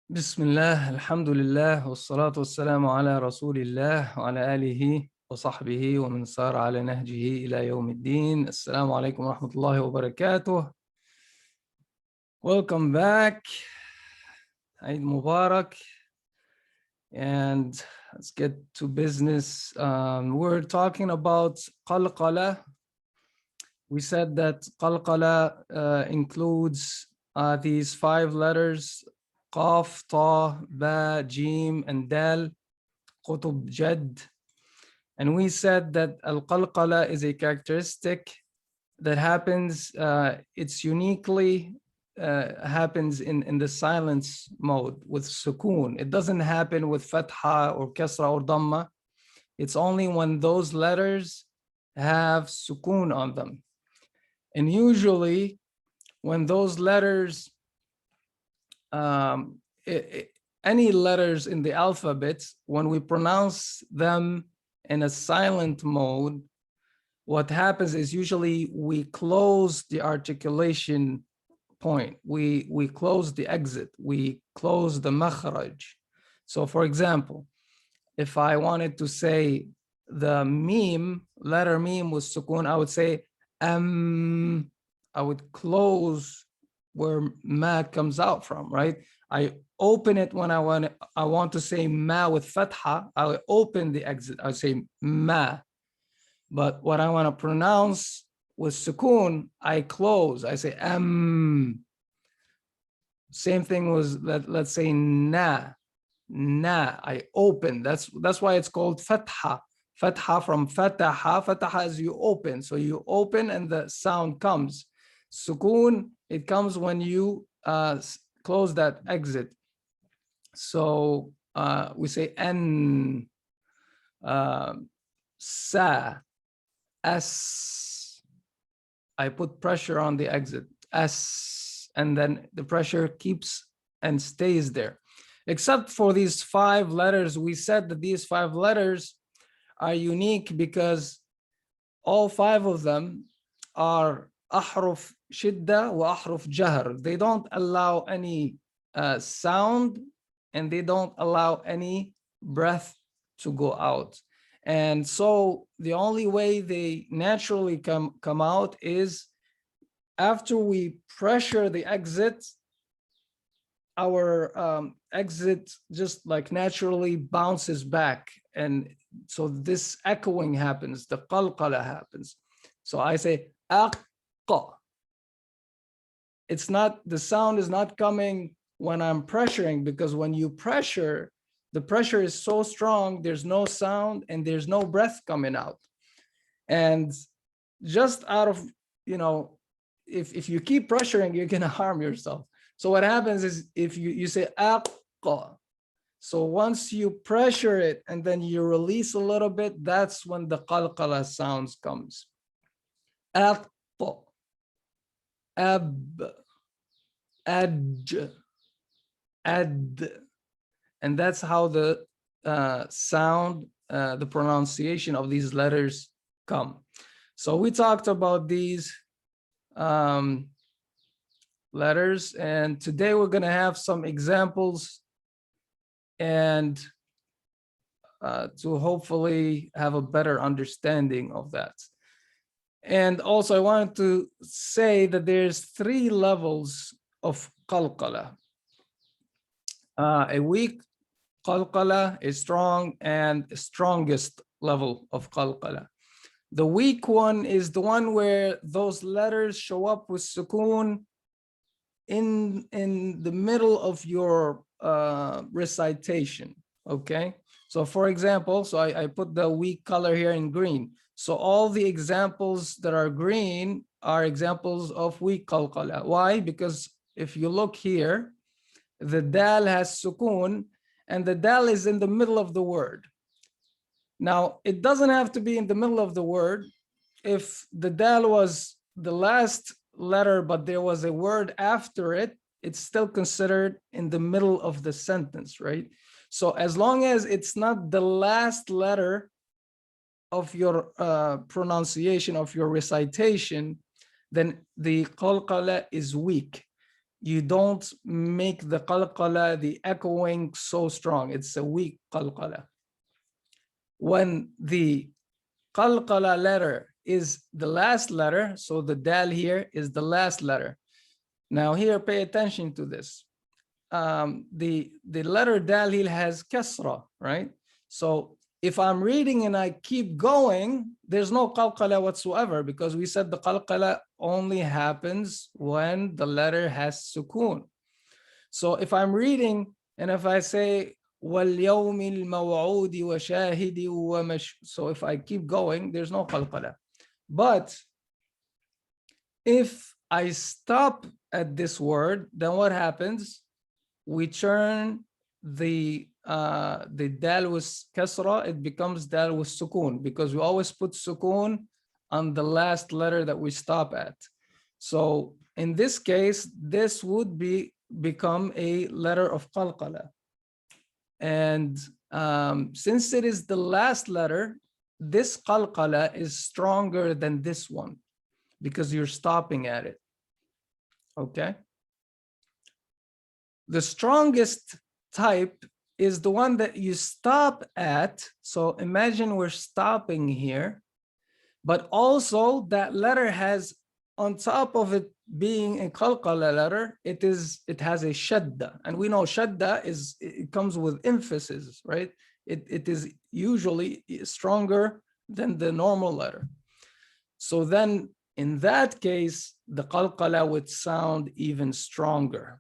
بسم الله الحمد لله والصلاة والسلام على رسول الله وعلى آله وصحبه ومن سار على نهجه إلى يوم الدين. السلام عليكم ورحمة الله وبركاته. Welcome back. Eid Mubarak. And let's get to business. We're talking about Qalqalah. We said that Qalqalah includes these 5 letters: Qaf, Ta, Ba, Jim, and Dal, Qutub, Jad. And we said that Al-Qalqala is a characteristic that happens, it's uniquely happens in the silence mode with sukoon. It doesn't happen with fatha or kasra or dhamma. It's only when those letters have sukoon on them. And usually when those letters, any letters in the alphabet, when we pronounce them in a silent mode, what happens is usually we close the articulation point. We close the exit. We close the makhraj. So for example, if I wanted to say the meme, letter meme with sukoon, I would say I would close where ma comes out from, right? I open it when I want to say ma with fatha. I open the exit. I say ma. But what I want to pronounce with sukoon, I close. I say Same thing was let's say na. I open. That's why it's called fatha. Fatha from fataha. Fataha is you open. So you open and the sound comes. Sukoon, it comes when you close that exit. So we say n, sa, s. I put pressure on the exit, s, and then the pressure keeps and stays there. Except for these 5 letters, we said that these 5 letters are unique because all 5 of them are ahruf shidda wa ahruf jahr. They don't allow any sound and they don't allow any breath to go out. And so the only way they naturally come out is after we pressure the exit, our exit just like naturally bounces back. And so this echoing happens, the qalqala happens. So I say aqqa. It's not, the sound is not coming when I'm pressuring, because when you pressure, the pressure is so strong, there's no sound and there's no breath coming out. And just out of, if you keep pressuring, you're gonna harm yourself. So what happens is if you say aqqa, so once you pressure it and then you release a little bit, that's when the qalqala sounds comes. Aqqa, ab, aj, ad. And that's how the sound, the pronunciation of these letters come. So we talked about these letters, and today we're going to have some examples and to hopefully have a better understanding of that. And also I wanted to say that there's 3 levels of qalqala. A weak qalqala, a strong and strongest level of qalqala. The weak one is the one where those letters show up with sukoon in the middle of your recitation. Okay, so for example, so I put the weak color here in green. So all the examples that are green are examples of weak qalqala. Why? Because if you look here, the dal has sukoon and the dal is in the middle of the word. Now, it doesn't have to be in the middle of the word. If the dal was the last letter, but there was a word after it, it's still considered in the middle of the sentence, right? So as long as it's not the last letter of your pronunciation, of your recitation, then the qalqala is weak. you don't make the qalqala, the echoing, so strong. It's a weak qalqala. When the qalqala letter is the last letter, so the dal here is the last letter. Now here, pay attention to this. The letter dal here has kasra, right? So if I'm reading and I keep going, there's no qalqala whatsoever, because we said the qalqala only happens when the letter has sukoon. So if I'm reading and if I say وَالْيَوْمِ الْمَوْعُودِ وَشَاهِدِ وَمَشْ, so if I keep going, there's no qalqala. But if I stop at this word, then what happens? We turn the dal with kasra, it becomes dal with sukoon, because we always put sukoon on the last letter that we stop at. So in this case, this would become a letter of qalqala. And since it is the last letter, this qalqala is stronger than this one, because you're stopping at it. Okay. The strongest type is the one that you stop at. So imagine we're stopping here, but also that letter has, on top of it being a qalqala letter, it has a shadda, and we know shadda it comes with emphasis, right? It is usually stronger than the normal letter. So then in that case, the qalqala would sound even stronger.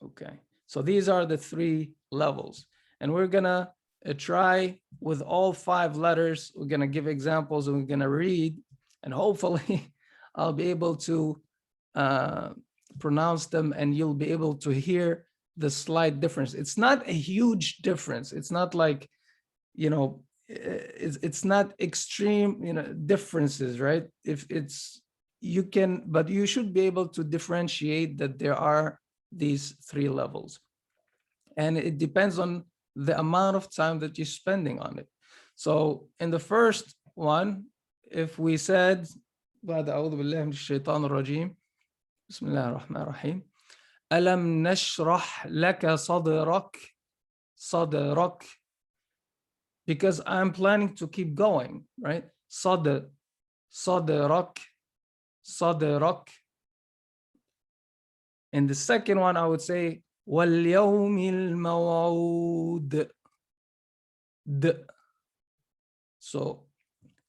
Okay, so these are the three levels, and we're gonna try with all 5 letters. We're gonna give examples and we're gonna read, and hopefully I'll be able to pronounce them, and you'll be able to hear the slight difference. It's not a huge difference. It's not like, you know, it's not extreme, you know, differences, right? If it's, you can, but you should be able to differentiate that there are these 3 levels, and it depends on the amount of time that you're spending on it. So in the first one, if we said بعد أعوذ بالله من الشيطان الرجيم بسم الله الرحمن الرحيم ألم نشرح لك صدرك, because I'm planning to keep going, right? صدرك. In the second one, I would say واليوم الموعود. So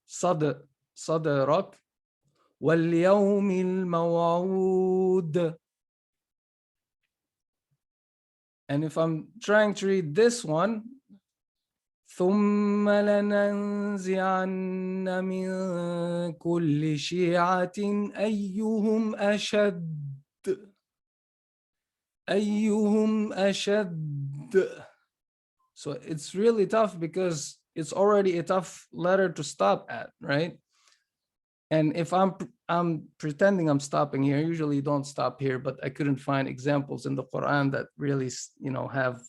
صدرك واليوم الموعود. And if I'm trying to read this one, ثم لننزعن من كل شيعة أيهم أشد. So it's really tough, because it's already a tough letter to stop at, right? And if I'm pretending I'm stopping here, usually don't stop here, but I couldn't find examples in the Quran that really, you know, have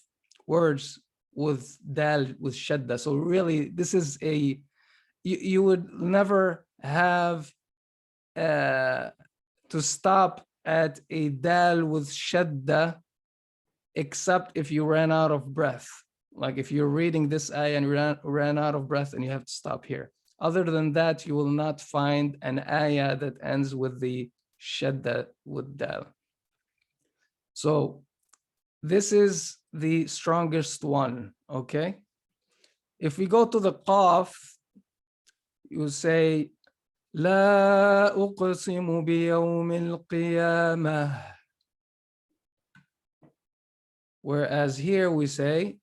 words with dal, with shadda. So really, this is you would never have to stop at a dal with shadda, except if you ran out of breath. Like if you're reading this ayah and you ran out of breath and you have to stop here. Other than that, you will not find an ayah that ends with the shadda with dal. So this is the strongest one, okay? If we go to the qaf, you say لا أقسم بيوم القيامة. Whereas here we say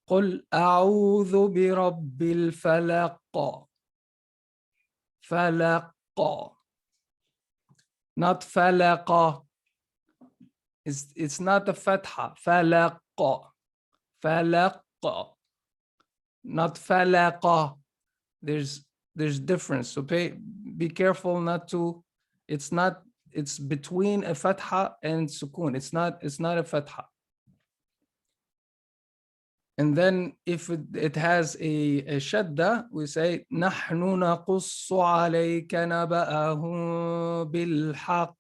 قل أعوذ برب الفلق. فلق, not فلق. It's not a fatha. فلق, فلق, not فلق. There's difference. So be careful not to. It's between a fatha and sukoon. It's not a fatha. And then if it has a shadda, we say نحن نقص عليك نبأهم بالحق.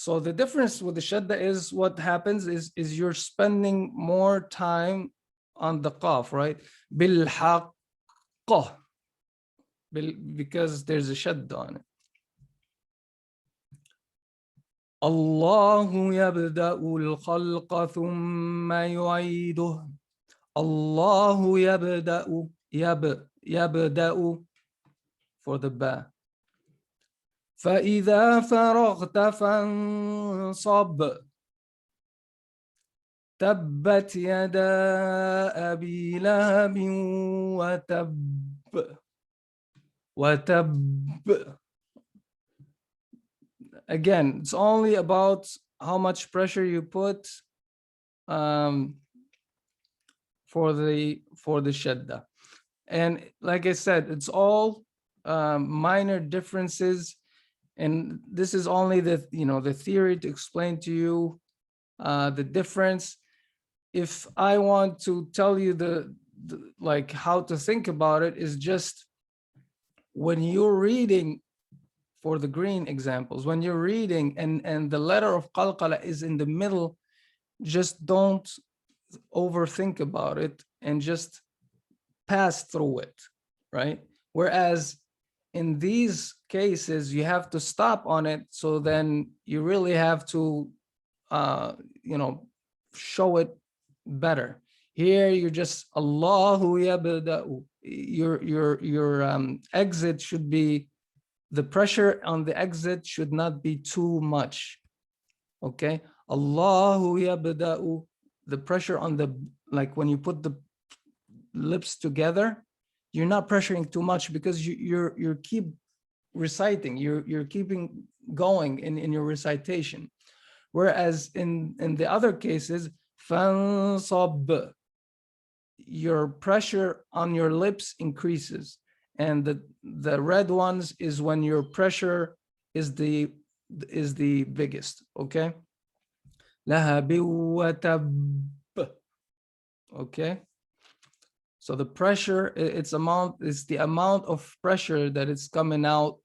So the difference with the shadda is what happens is you're spending more time on the qaf, right? بالحق, because there's a shadda on it. الله يبدأ الخلق ثم يعيده. الله يبدأ, يبدأ for the ba. فإذا فرغت فانصب. تبت يدا أبي لهب وتب. Again, it's only about how much pressure you put for the shadda. And like I said, it's all minor differences. And this is only the, the theory to explain to you the difference. If I want to tell you the like how to think about it, is just when you're reading, for the green examples, when you're reading and the letter of qalqala is in the middle, just don't overthink about it and just pass through it, right? Whereas in these cases, you have to stop on it. So then you really have to, show it better. Here, you're just Allahu yabda'u. Your exit should be, the pressure on the exit should not be too much. Okay, Allahu yabda'u. The pressure on the, like when you put the lips together, you're not pressuring too much because you keep reciting, you're keeping going in your recitation. Whereas in the other cases, fansab, your pressure on your lips increases, and the red ones is when your pressure is the biggest. Okay, lahabi wa tab. Okay, so the pressure, it's the amount of pressure that is coming out,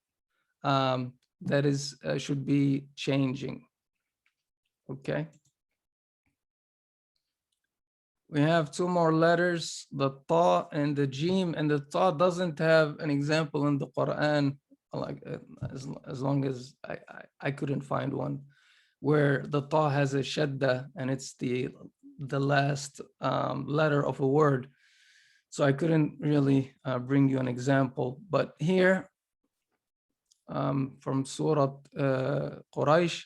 that is should be changing. Okay, we have two more letters, the ta and the jim, and the ta doesn't have an example in the Quran, like as long as I couldn't find one where the ta has a shadda and it's the last letter of a word. So I couldn't really bring you an example, but here from Surah Quraysh,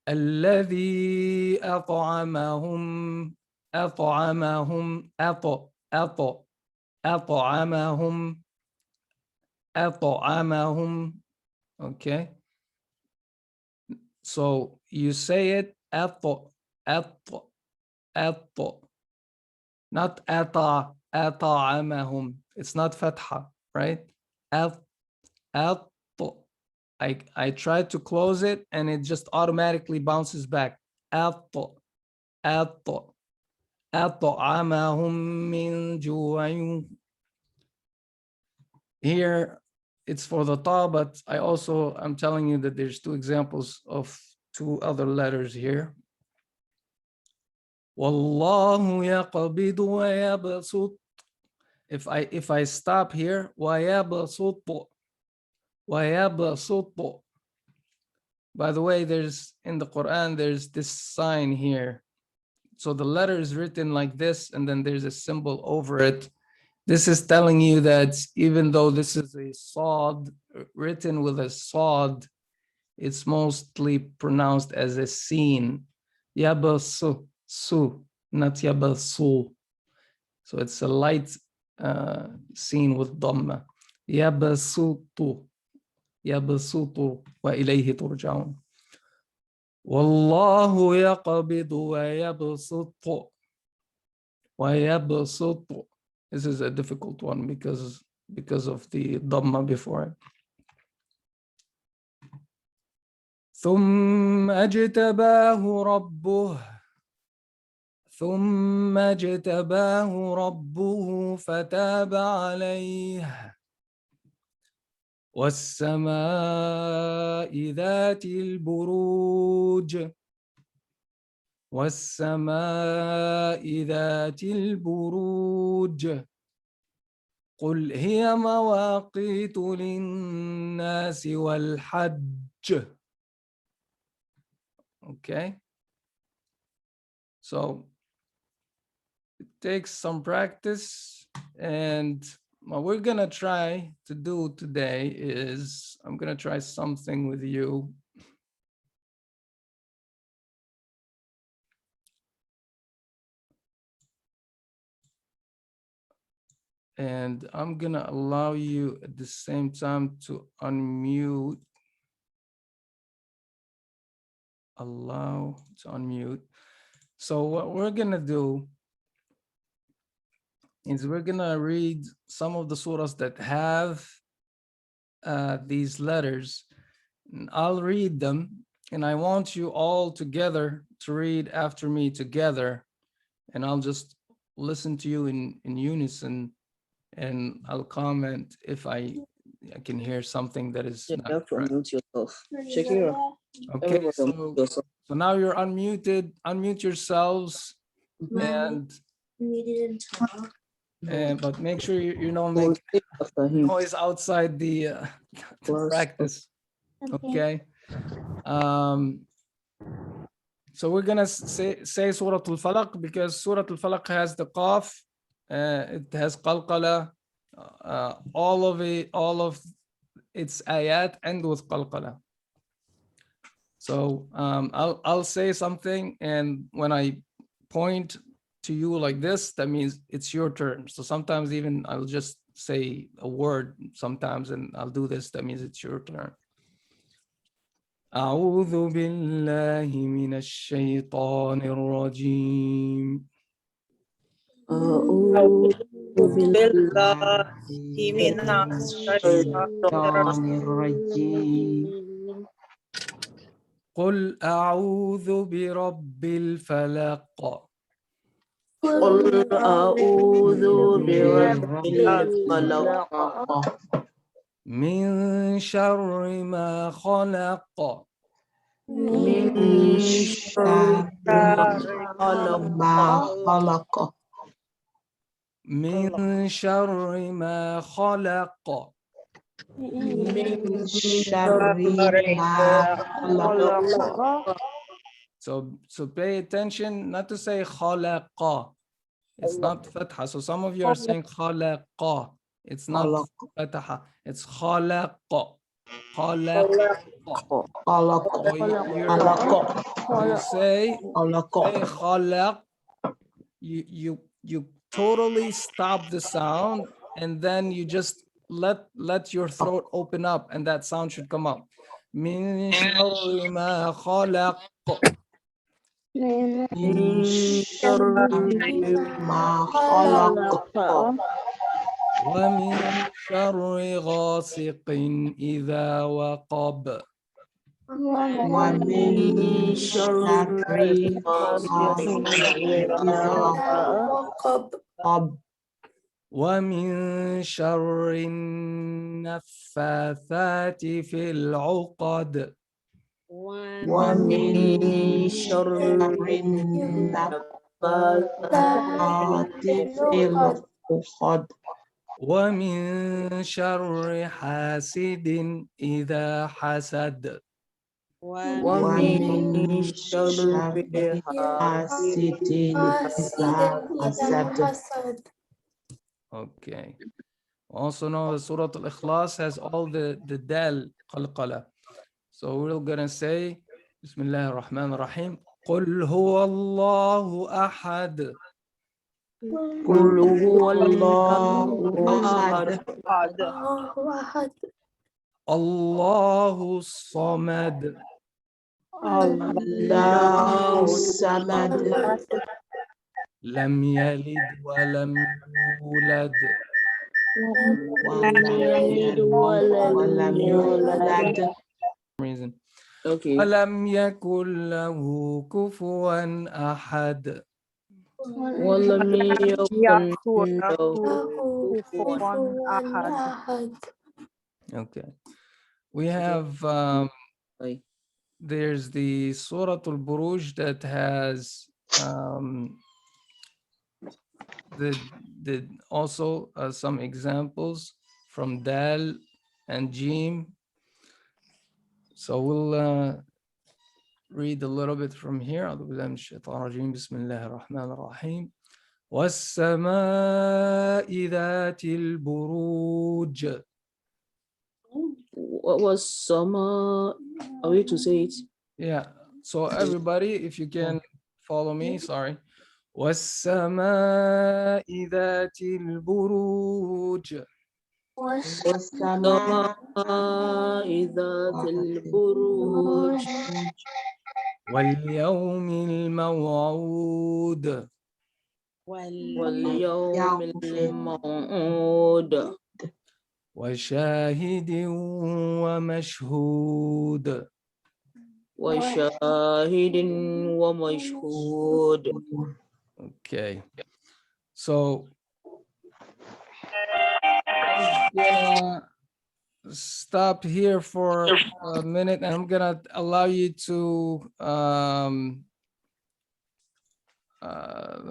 الذي أطعمهم أطعمهم. Okay, so you say it not أطعمهم. It's not fatha, right? I tried to close it and it just automatically bounces back. أطعمهم من جوع. Here it's for the ta, but I'm telling you that there's two examples of two other letters here. Wallahu yaqbidu wa yabsut. If I stop here, wa yabsut. By the way, there's in the Quran, there's this sign here. So the letter is written like this, and then there's a symbol over it. This is telling you that even though this is a sod, written with a sod, it's mostly pronounced as a sin. Yabasu, not yabasu. So it's a light sin with dhamma. Yabasutu, yabasutu wa ilayhi turja'un. Wallahu yaqbidu wa yabsutu. Wa yabsutu. This is a difficult one because of the dhamma before it. ثم اجتباه ربه فتاب عليه والسماء ذات البروج والسماء ذات البروج قل هي مواقيت للناس والحج. Okay, so it takes some practice, and what we're gonna try to do today is I'm gonna try something with you. And I'm gonna allow you at the same time to unmute. Allow to unmute. So what we're gonna do is we're gonna read some of the surahs that have these letters. And I'll read them, and I want you all together to read after me together, and I'll just listen to you in unison, and I'll comment if I can hear something that is You not have to correct. unmute yourself. Shakira. Okay, Everybody unmute yourself. so now you're unmuted. Unmute yourselves, and but make sure you don't We'll make speak after him. noise outside the Class. practice. Okay. So we're gonna say Surah Al-Falaq, because Surah Al-Falaq has the Qaf, it has Qalqalah, all of its ayat end with Qalqalah. So I'll say something, and when I point to you like this, that means it's your turn. So sometimes even I'll just say a word sometimes, and I'll do this, that means it's your turn. أعوذ بالله من الشيطان الرجيم. أعوذ بالله من الشيطان الرجيم. قل أعوذ برب الفلق. قل أعوذ برب الفلق من شر ما خلق. من شر ما خلق. من شر ما خلق. من شر ما خلق. So pay attention not to say خلق. It's not fatha. So some of you are saying خلق. It's not fatha. It's خلق. خلق. You say خلق. You totally stop the sound, and then you just let your throat open up, and that sound should come up. من شر ما خلق. من شر ما خلق. ومن شر غاسق إذا وقب. ومن شر غاسق إذا وقب. ومن شر النفاثات في العقد. ومن شر النفاثات في العقد. ومن شر حاسد إذا حسد. ومن شر حاسد إذا حسد. Okay. Also know that Surah Al-Ikhlas has all the dal qalqala. So we're gonna say Bismillah ar-Rahman ar-Rahim. قل هو الله أحد. قل هو الله أحد. الله الصمد. الله الصمد. لم يلد ولم يولد. ولم يلد ولم يولد. Reason. Okay. ولم يكن له كفوا أحد. ولم يكن له كفوا أحد. Okay. We have Like, there's the Surah Al-Buruj that has the also some examples from Dal and Jim. So we'll read a little bit from here. أعوذ بالله من الشيطان الرجيم. بسم الله الرحمن الرحيم. والسماء ذات البروج. what was summer? Are we to say it? Yeah. So everybody, if you can follow me, sorry. والسماء ذات البروج. السماء ذات البروج واليوم الموعود. واليوم الموعود وشاهد ومشهود. وشاهد ومشهود. Okay. So I'm gonna stop here for a minute and I'm gonna allow you to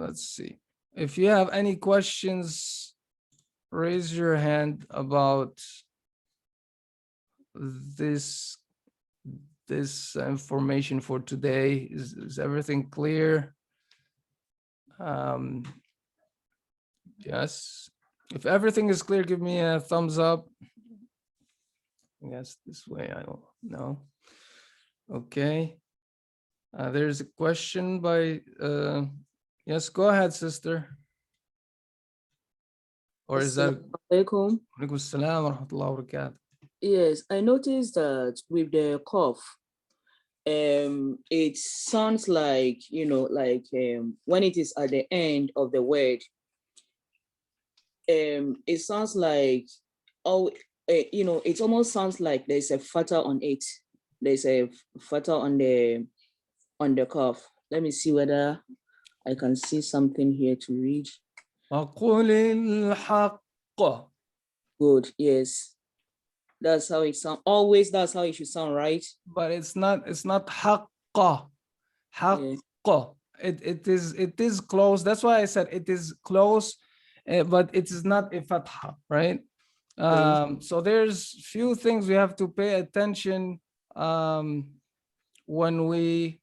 let's see. If you have any questions, raise your hand about this information for today. Is everything clear? Yes. If everything is clear, give me a thumbs up. Yes, this way, I don't know. Okay. There's a question by, yes, go ahead, sister. Or is that? Assalamualaikum. Alaikum assalam wa rahmatullahi wa barakatuh. Yes, I noticed that with the cough, it sounds like, like when it is at the end of the word, it sounds like, it almost sounds like there's a fatha on it. There's a fatha on the cough. Let me see whether I can see something here to read. وَقُلِ الْحَقَّ. Good, yes. That's how it sounds. Always that's how it should sound, right? But it's not haqqa. Haqqa. It is close. That's why I said it is close, but it is not a fatha, right? So there's few things we have to pay attention when we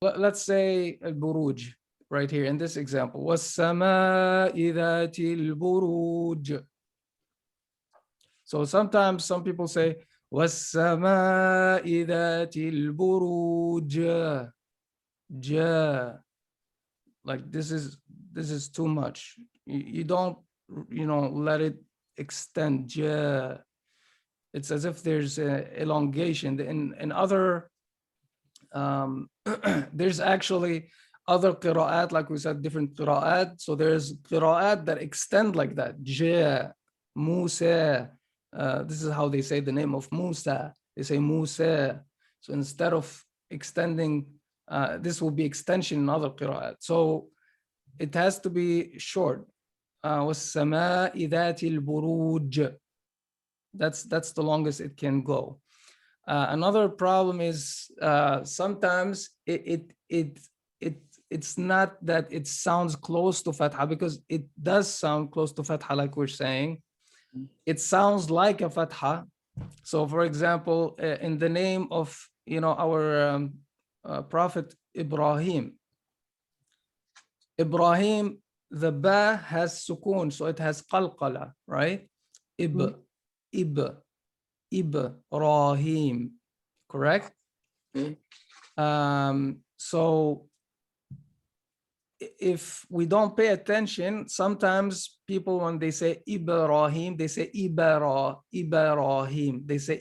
let's say al-buruj right here in this example. وَالسَّمَاءِ ذَاتِ الْبُرُوجِ. So sometimes some people say وَالسَّمَاءِ ذَاتِ الْبُرُوجِ. Ja. Like this is too much. You don't, let it extend. Ja. It's as if there's an elongation. In other, there's actually other qira'at, like we said, different qira'at. So there's qira'at that extend like that. Ja, Musa. This is how they say the name of Musa. They say Musa. So instead of extending, this will be extension in other qira'at. So it has to be short. وَالسَّمَاءِ ذَاتِ الْبُرُوجِ. That's the longest it can go. Another problem is sometimes it's not that it sounds close to fatha, because it does sound close to fatha, like we're saying. It sounds like a fatha. So for example, in the name of our prophet Ibrahim, the ba has sukun, so it has qalqala, right? Ibrahim, correct? So if we don't pay attention, sometimes people, when they say Ibrahim, they say Ibrahim, they say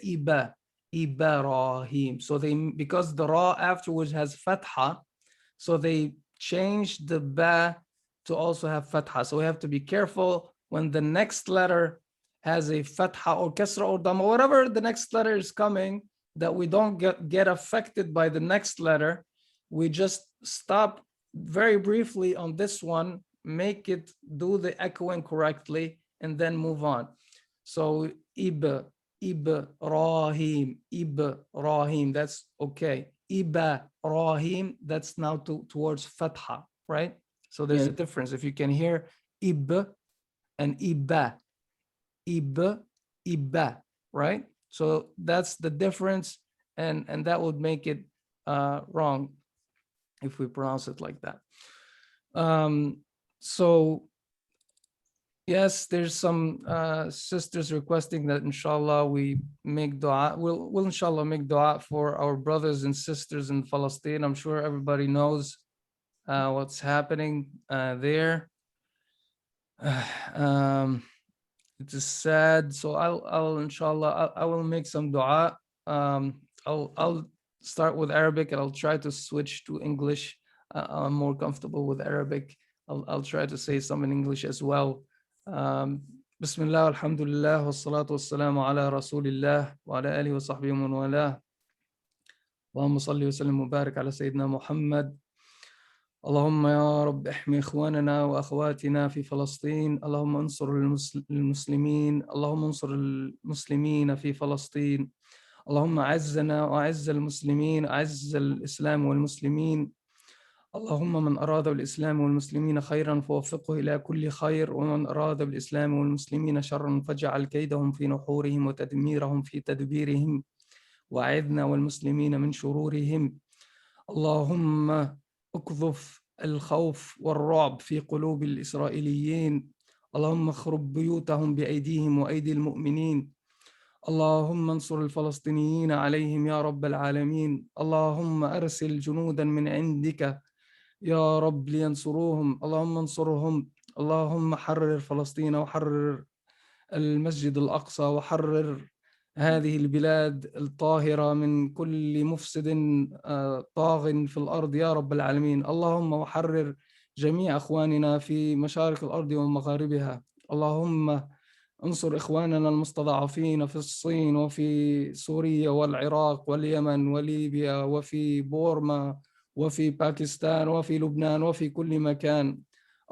Ibrahim. So because the ra afterwards has fatha, so they change the ba to also have fatha. So we have to be careful when the next letter has a fatha or kasra or dhamma, whatever the next letter is coming, that we don't get affected by the next letter. We just stop very briefly on this one, make it do the echoing correctly, and then move on. So Ibrahim, Ibrahim, that's okay. Ibrahim, that's now towards Fatha, right? So there's Yeah. a difference. If you can hear Ib and Iba, Iba, right? So that's the difference, and that would make it wrong if we pronounce it like that. So yes, there's some sisters requesting that inshallah we make dua. We'll inshallah make dua for our brothers and sisters in Palestine. I'm sure everybody knows what's happening there. It is sad. So I'll inshallah I will make some dua. I'll start with Arabic and I'll try to switch to English. I'm more comfortable with Arabic. I'll try to say some in English as well. Bismillah, alhamdulillah, wassalatu wassalamu ala rasulillah wa ala alihi wa sahbihi wa man walah. Allahumma salli wa sallim wa barik ala Sayyidina Muhammad. اللهم يا رب احمي إخواننا وأخواتنا في فلسطين. اللهم انصر المسلمين. اللهم انصر المسلمين في فلسطين. اللهم أعزنا وأعز المسلمين. أعز الإسلام والمسلمين. اللهم من أراد بالإسلام والمسلمين خيرا فوفقه إلى كل خير، ومن أراد بالإسلام والمسلمين شرا فاجعل كيدهم في نحورهم وتدميرهم في تدبيرهم، وأعذنا والمسلمين من شرورهم. اللهم اقذف الخوف والرعب في قلوب الإسرائيليين. اللهم اخرب بيوتهم بأيديهم وأيدي المؤمنين. اللهم انصر الفلسطينيين عليهم يا رب العالمين. اللهم أرسل جنودا من عندك يا رب لينصروهم. اللهم انصرهم. اللهم حرر فلسطين وحرر المسجد الأقصى وحرر هذه البلاد الطاهرة من كل مفسد طاغ في الأرض يا رب العالمين. اللهم وحرر جميع أخواننا في مشارق الأرض ومغاربها. اللهم انصر إخواننا المستضعفين في الصين وفي سوريا والعراق واليمن وليبيا وفي بورما وفي باكستان وفي لبنان وفي كل مكان.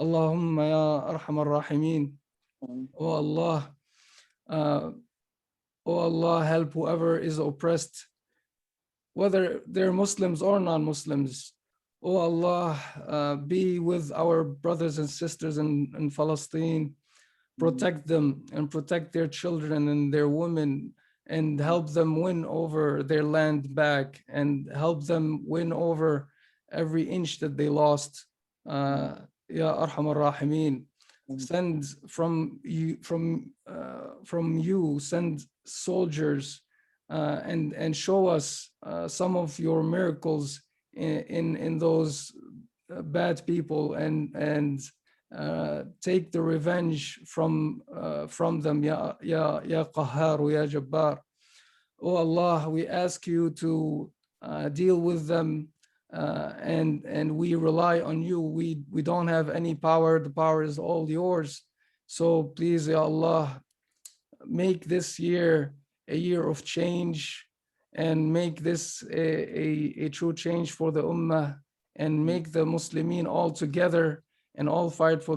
اللهم يا أرحم الراحمين. Oh Allah, help whoever is oppressed, whether they're Muslims or non-Muslims. Oh Allah, be with our brothers and sisters in Palestine. Protect them and protect their children and their women, and help them win over their land back, and help them win over every inch that they lost. Ya Arhamar Rahimin. Send from you, send soldiers and show us some of your miracles in those bad people, and take the revenge from them. Ya Qahhar, Ya Jabbar. Oh Allah, we ask you to deal with them, and we rely on you. We don't have any power. The power is all yours. So please, Ya Allah, make this year a year of change, and make this a true change for the Ummah, and make the Muslimin all together and all fight for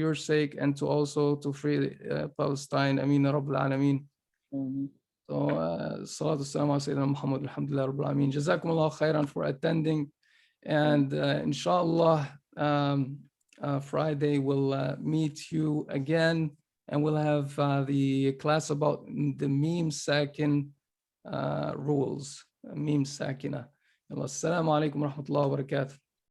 your sake, and to also to free Palestine. Ameen ya Rabbil Alameen. So, salatu salam ala Sayyidina Muhammad, alhamdulillah Rabbil Alameen. Jazakumullah khairan for attending. And inshallah, Friday we'll meet you again, and we'll have the class about the meme sakin rules, meme sakina. Assalamu alaikum wa rahmatullahi wa barakatuh.